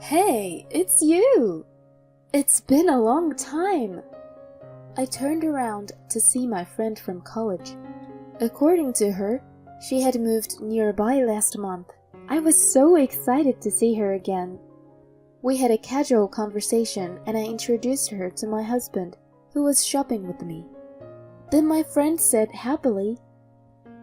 Hey, it's you! It's been a long time! I turned around to see my friend from college. According to her, she had moved nearby last month. I was so excited to see her again. We had a casual conversation and I introduced her to my husband, who was shopping with me. Then my friend said happily,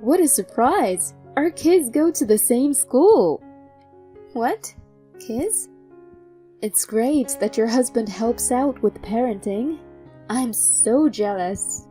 "What a surprise! Our kids go to the same school!" What? Kids? It's great that your husband helps out with parenting. I'm so jealous.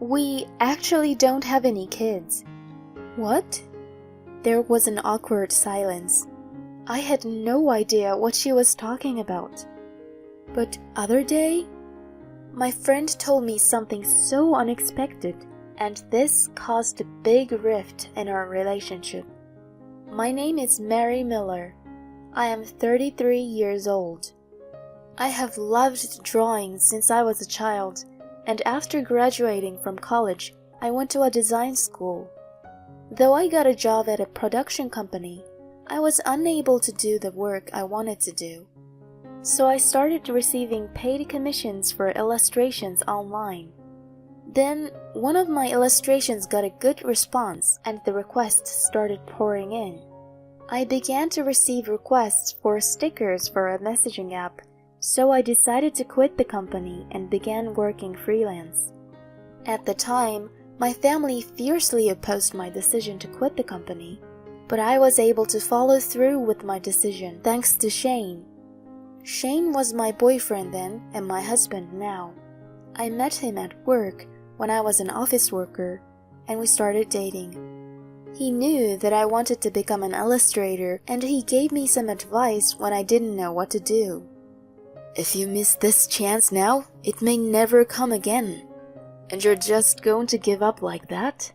We actually don't have any kids. What? There was an awkward silence. I had no idea what she was talking about. But other day, my friend told me something so unexpected, and this caused a big rift in our relationship. My name is Mary Miller. I am 33 years old. I have loved drawing since I was a child, and after graduating from college, I went to a design school. Though I got a job at a production company, I was unable to do the work I wanted to do. So I started receiving paid commissions for illustrations online. Then, one of my illustrations got a good response and the requests started pouring in. I began to receive requests for stickers for a messaging app, so I decided to quit the company and began working freelance. At the time, my family fiercely opposed my decision to quit the company, but I was able to follow through with my decision thanks to Shane. Shane was my boyfriend then and my husband now. I met him at work when I was an office worker, and we started dating. He knew that I wanted to become an illustrator, and he gave me some advice when I didn't know what to do. If you miss this chance now, it may never come again. And you're just going to give up like that?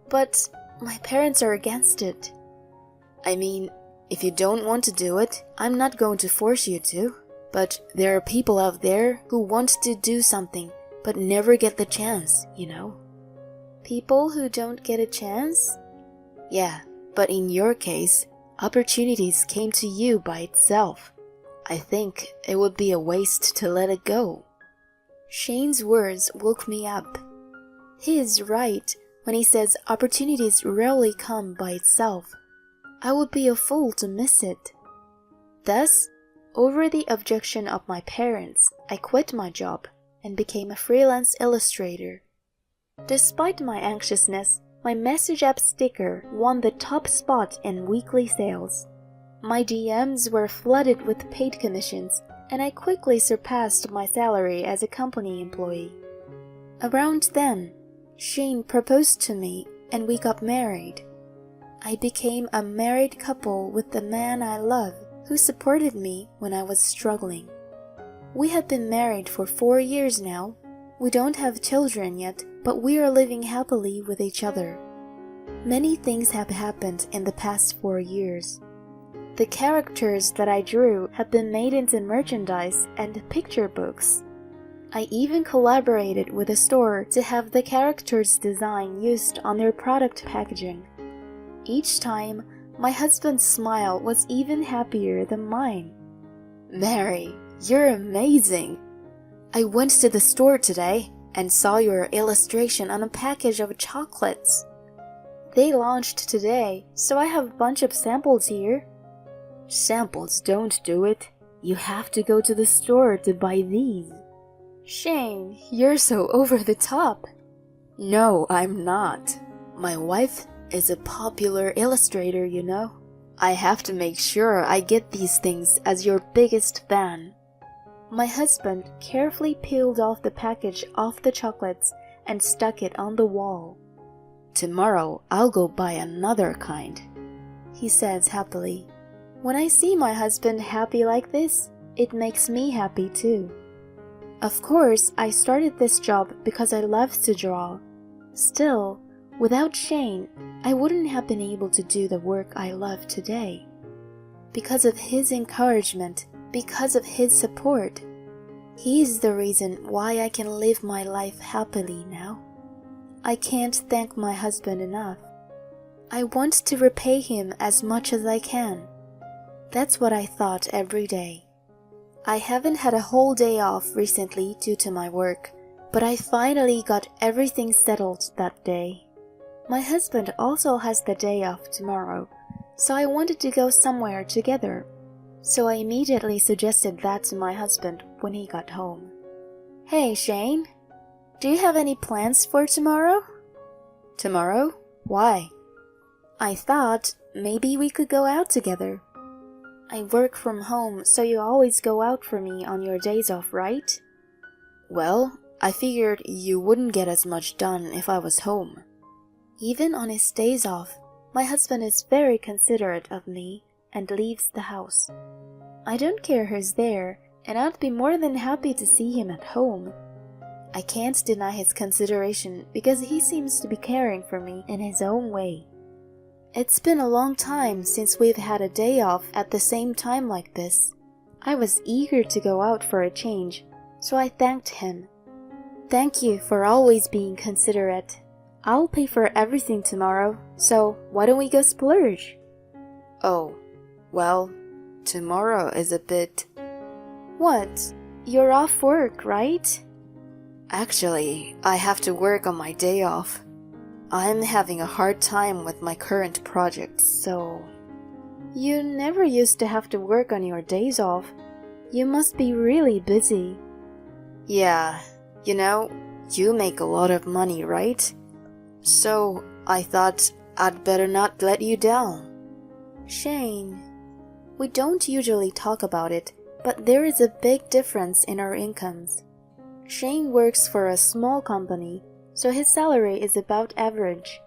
But my parents are against it. I mean, if you don't want to do it, I'm not going to force you to. But there are people out there who want to do something, but never get the chance, you know? People who don't get a chance? Yeah, but in your case, opportunities came to you by itself. I think it would be a waste to let it go. Shane's words woke me up. He is right when he says opportunities rarely come by itself. I would be a fool to miss it. Thus, over the objection of my parents, I quit my job and became a freelance illustrator. Despite my anxiousness, my message app sticker won the top spot in weekly sales. My DMs were flooded with paid commissions, and I quickly surpassed my salary as a company employee. Around then, Shane proposed to me and we got married. I became a married couple with the man I love who supported me when I was struggling. We have been married for 4 years now. We don't have children yet, but we are living happily with each other. Many things have happened in the past 4 years. The characters that I drew have been made into merchandise and picture books. I even collaborated with a store to have the characters' design used on their product packaging. Each time, my husband's smile was even happier than mine. Mary, you're amazing! I went to the store today and saw your illustration on a package of chocolates. They launched today, so I have a bunch of samples here. Samples don't do it. You have to go to the store to buy these. Shane, you're so over the top. No, I'm not. My wife is a popular illustrator, you know. I have to make sure I get these things as your biggest fan. My husband carefully peeled off the package off the chocolates and stuck it on the wall. Tomorrow I'll go buy another kind, he says happily. When I see my husband happy like this, it makes me happy too. Of course, I started this job because I love to draw. Still, without Shane, I wouldn't have been able to do the work I love today. Because of his encouragement, because of his support, he is the reason why I can live my life happily now. I can't thank my husband enough. I want to repay him as much as I can. That's what I thought every day. I haven't had a whole day off recently due to my work, but I finally got everything settled that day. My husband also has the day off tomorrow, so I wanted to go somewhere together. So I immediately suggested that to my husband when he got home. Hey, Shane, do you have any plans for tomorrow? Tomorrow? Why? I thought maybe we could go out together. I work from home, so you always go out for me on your days off, right? Well, I figured you wouldn't get as much done if I was home. Even on his days off, my husband is very considerate of me and leaves the house. I don't care who's there, and I'd be more than happy to see him at home. I can't deny his consideration because he seems to be caring for me in his own way. It's been a long time since we've had a day off at the same time like this. I was eager to go out for a change, so I thanked him. Thank you for always being considerate. I'll pay for everything tomorrow, so why don't we go splurge? Oh, well, tomorrow is a bit... What? You're off work, right? Actually, I have to work on my day off. I'm having a hard time with my current project, so... You never used to have to work on your days off. You must be really busy. Yeah, you know, you make a lot of money, right? So, I thought I'd better not let you down. Shane, we don't usually talk about it, but there is a big difference in our incomes. Shane works for a small company, so his salary is about average.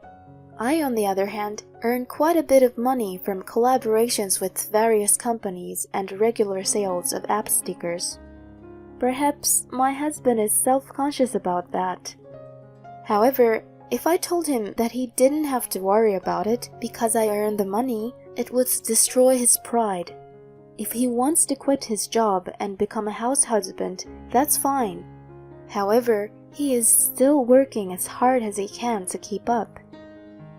I, on the other hand, earn quite a bit of money from collaborations with various companies and regular sales of app stickers. Perhaps my husband is self-conscious about that. However, if I told him that he didn't have to worry about it because I earn the money, it would destroy his pride. If he wants to quit his job and become a house husband, that's fine. However, he is still working as hard as he can to keep up.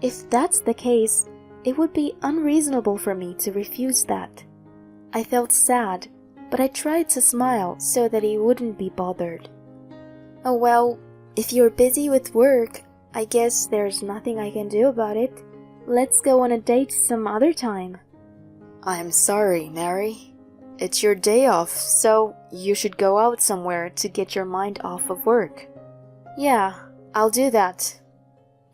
If that's the case, it would be unreasonable for me to refuse that. I felt sad, but I tried to smile so that he wouldn't be bothered. Oh well, if you're busy with work, I guess there's nothing I can do about it. Let's go on a date some other time. I'm sorry, Mary. It's your day off, so you should go out somewhere to get your mind off of work. Yeah, I'll do that.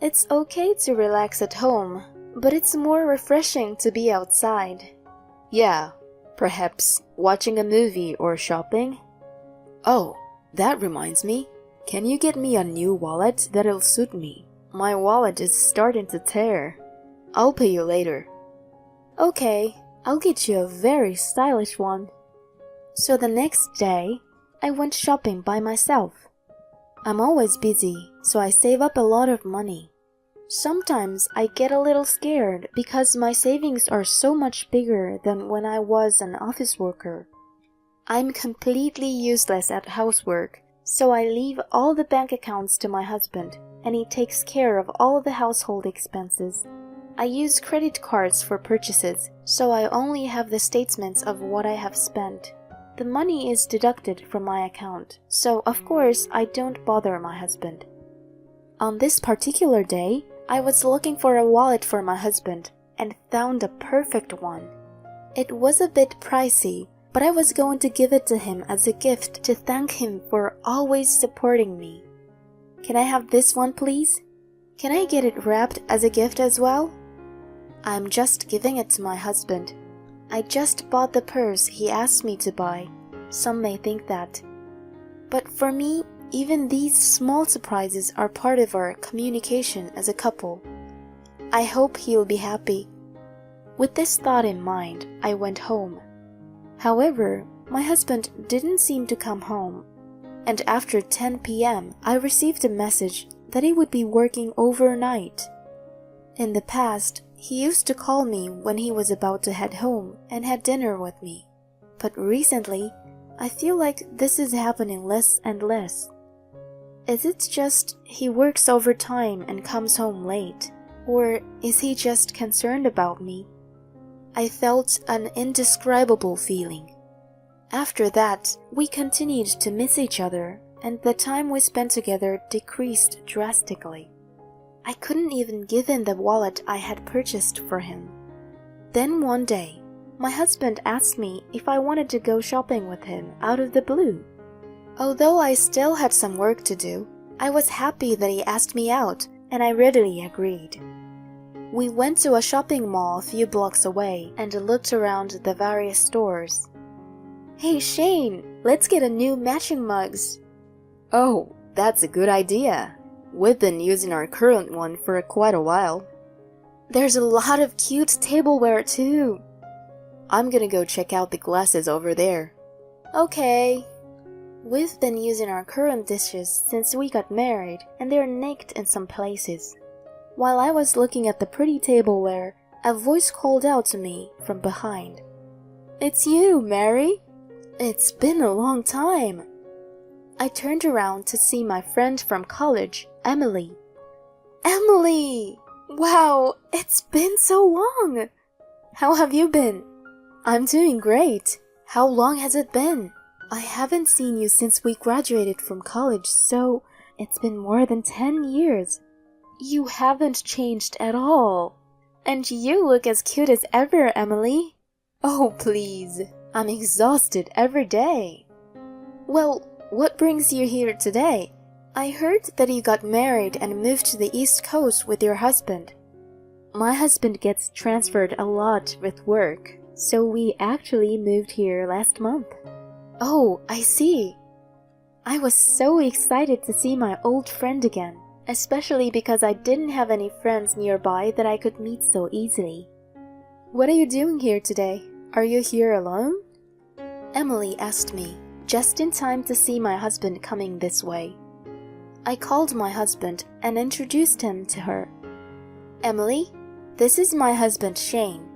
It's okay to relax at home, but it's more refreshing to be outside. Yeah, perhaps watching a movie or shopping. Oh, that reminds me. Can you get me a new wallet that'll suit me? My wallet is starting to tear. I'll pay you later. Okay, I'll get you a very stylish one. So the next day, I went shopping by myself. I'm always busy, so I save up a lot of money. Sometimes I get a little scared because my savings are so much bigger than when I was an office worker. I'm completely useless at housework, so I leave all the bank accounts to my husband, and he takes care of all the household expenses. I use credit cards for purchases, so I only have the statements of what I have spent. The money is deducted from my account, so of course I don't bother my husband. On this particular day, I was looking for a wallet for my husband and found a perfect one. It was a bit pricey, but I was going to give it to him as a gift to thank him for always supporting me. Can I have this one, please? Can I get it wrapped as a gift as well? I'm just giving it to my husband. I just bought the purse he asked me to buy. Some may think that. But for me, even these small surprises are part of our communication as a couple. I hope he'll be happy. With this thought in mind, I went home. However, my husband didn't seem to come home, and after 10 p.m., I received a message that he would be working overnight. In the past, he used to call me when he was about to head home and had dinner with me. But recently, I feel like this is happening less and less. Is it just he works overtime and comes home late? Or is he just concerned about me? I felt an indescribable feeling. After that, we continued to miss each other, and the time we spent together decreased drastically. I couldn't even give him the wallet I had purchased for him. Then one day, my husband asked me if I wanted to go shopping with him out of the blue. Although I still had some work to do, I was happy that he asked me out, and I readily agreed. We went to a shopping mall a few blocks away and looked around the various stores. "Hey Shane, let's get a new matching mugs." "Oh, that's a good idea. We've been using our current one for quite a while." "There's a lot of cute tableware too." "I'm gonna go check out the glasses over there." "Okay." We've been using our current dishes since we got married, and they're nicked in some places. While I was looking at the pretty tableware, a voice called out to me from behind. "It's you, Mary. It's been a long time." I turned around to see my friend from college, Emily. "Emily! Wow, it's been so long! How have you been?" "I'm doing great. How long has it been?" "I haven't seen you since we graduated from college, so it's been more than 10 years. You haven't changed at all. And you look as cute as ever, Emily." "Oh, please. I'm exhausted every day." "Well, what brings you here today? I heard that you got married and moved to the East Coast with your husband." "My husband gets transferred a lot with work, so we actually moved here last month." "Oh, I see." I was so excited to see my old friend again, especially because I didn't have any friends nearby that I could meet so easily. "What are you doing here today? Are you here alone?" Emily asked me, just in time to see my husband coming this way. I called my husband and introduced him to her. "Emily, this is my husband Shane.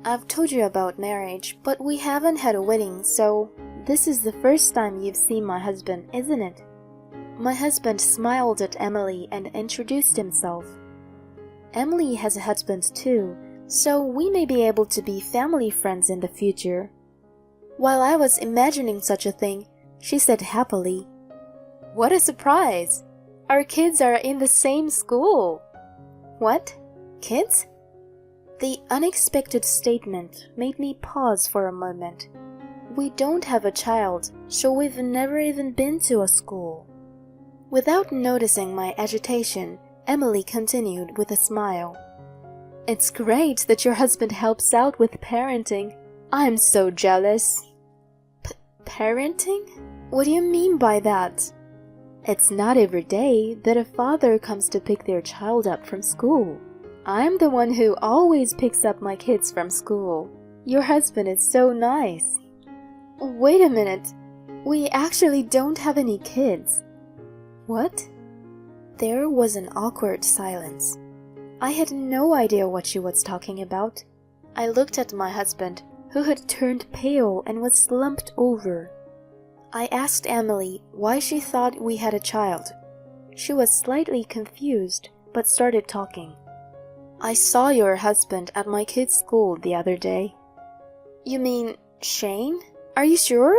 I've told you about marriage, but we haven't had a wedding, so this is the first time you've seen my husband, isn't it?" My husband smiled at Emily and introduced himself. "Emily has a husband too, so we may be able to be family friends in the future." While I was imagining such a thing, she said happily, "What a surprise! Our kids are in the same school." "What? Kids?" The unexpected statement made me pause for a moment. We don't have a child, so we've never even been to a school. Without noticing my agitation, Emily continued with a smile. "It's great that your husband helps out with parenting. I'm so jealous." Parenting? What do you mean by that?" "It's not every day that a father comes to pick their child up from school. I'm the one who always picks up my kids from school. Your husband is so nice." "Wait a minute. We actually don't have any kids." "What?" There was an awkward silence. I had no idea what she was talking about. I looked at my husband, who had turned pale and was slumped over. I asked Emily why she thought we had a child. She was slightly confused, but started talking. "I saw your husband at my kid's school the other day." "You mean Shane? Are you sure?"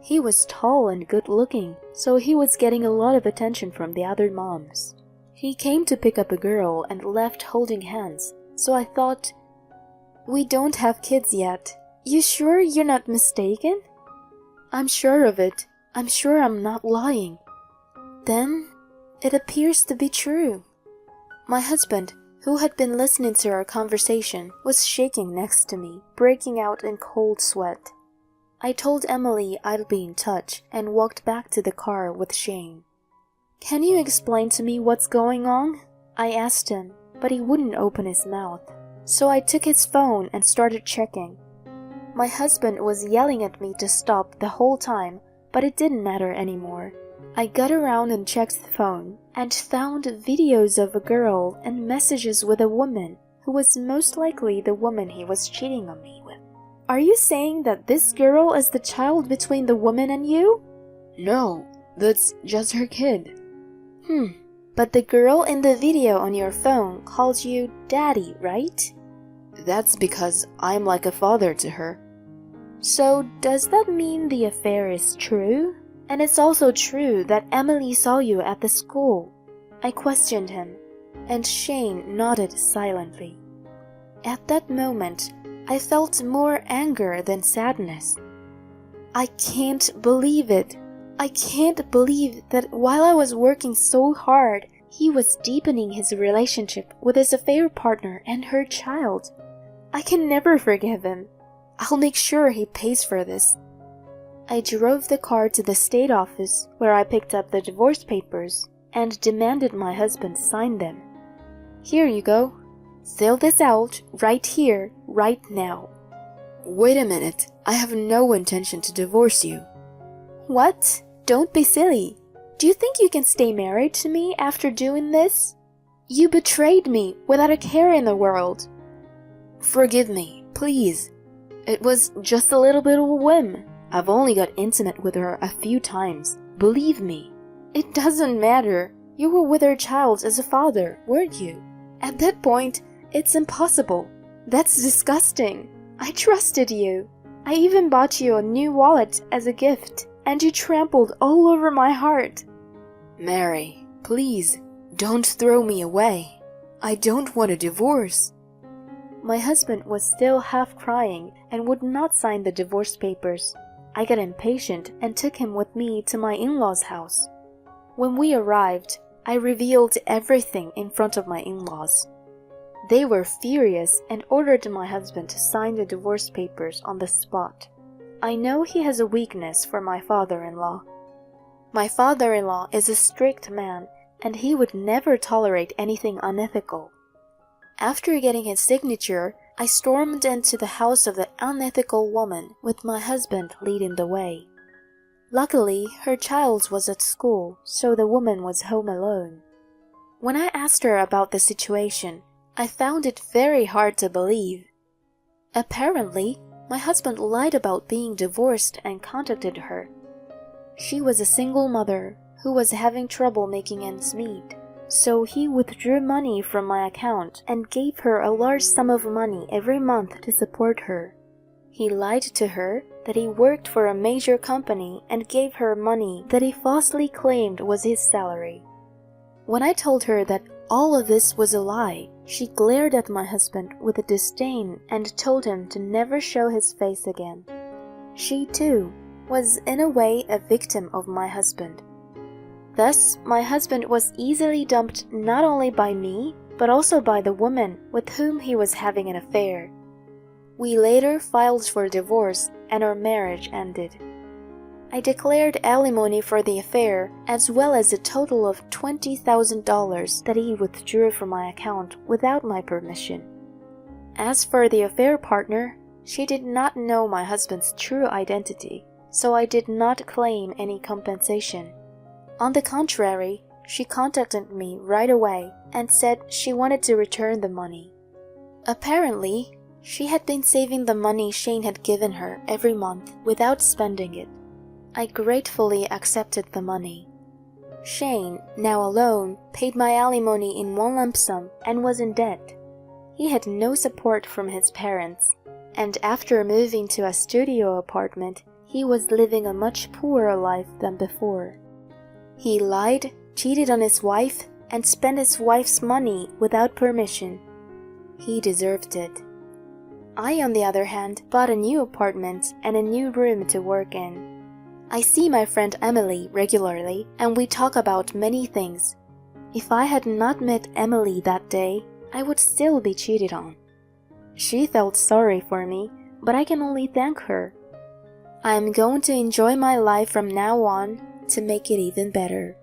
He was tall and good-looking, so he was getting a lot of attention from the other moms. He came to pick up a girl and left holding hands, so I thought, "We don't have kids yet. You sure you're not mistaken?" "I'm sure of it. I'm sure I'm not lying." "Then it appears to be true." My husband, who had been listening to our conversation, was shaking next to me, breaking out in cold sweat. I told Emily I'd be in touch and walked back to the car with Shane. "Can you explain to me what's going on?" I asked him, but he wouldn't open his mouth. So I took his phone and started checking. My husband was yelling at me to stop the whole time, but it didn't matter anymore. I got around and checked the phone and found videos of a girl and messages with a woman who was most likely the woman he was cheating on me with. "Are you saying that this girl is the child between the woman and you?" "No, that's just her kid." But the girl in the video on your phone called you Daddy, right?" That's because I'm like a father to her. So does that mean the affair is true? And it's also true that Emily saw you at the school? I questioned him, and Shane nodded silently. At that moment, I felt more anger than sadness. I can't believe it. I can't believe that while I was working so hard, he was deepening his relationship with his affair partner and her child. I can never forgive him. I'll make sure he pays for this. I drove the car to the state office where I picked up the divorce papers and demanded my husband sign them. Here you go. Fill this out right here, right now. Wait a minute. I have no intention to divorce you. What? Don't be silly. Do you think you can stay married to me after doing this? You betrayed me without a care in the world. Forgive me, please. It was just a little bit of a whim. I've only got intimate with her a few times. Believe me. It doesn't matter. You were with her child as a father, weren't you? At that point, it's impossible. That's disgusting. I trusted you. I even bought you a new wallet as a gift, and you trampled all over my heart. Mary, please, don't throw me away. I don't want a divorce. My husband was still half crying and would not sign the divorce papers. I got impatient and took him with me to my in-laws' house. When we arrived, I revealed everything in front of my in-laws. They were furious and ordered my husband to sign the divorce papers on the spot. I know he has a weakness for my father-in-law. My father-in-law is a strict man, and he would never tolerate anything unethical. After getting his signature, I stormed into the house of the unethical woman with my husband leading the way. Luckily, her child was at school, so the woman was home alone. When I asked her about the situation, I found it very hard to believe. Apparently, my husband lied about being divorced and contacted her. She was a single mother who was having trouble making ends meet, so he withdrew money from my account and gave her a large sum of money every month to support her. He lied to her that he worked for a major company and gave her money that he falsely claimed was his salary. When I told her that all of this was a lie, she glared at my husband with a disdain and told him to never show his face again. She, too, was in a way a victim of my husband. Thus, my husband was easily dumped not only by me, but also by the woman with whom he was having an affair. We later filed for divorce and our marriage ended. I declared alimony for the affair as well as a total of $20,000 that he withdrew from my account without my permission. As for the affair partner, she did not know my husband's true identity, so I did not claim any compensation. On the contrary, she contacted me right away and said she wanted to return the money. Apparently, she had been saving the money Shane had given her every month without spending it. I gratefully accepted the money. Shane, now alone, paid my alimony in one lump sum and was in debt. He had no support from his parents, and after moving to a studio apartment, he was living a much poorer life than before. He lied, cheated on his wife, and spent his wife's money without permission. He deserved it. I, on the other hand, bought a new apartment and a new room to work in. I see my friend Emily regularly, and we talk about many things. If I had not met Emily that day, I would still be cheated on. She felt sorry for me, but I can only thank her. I am going to enjoy my life from now on to make it even better.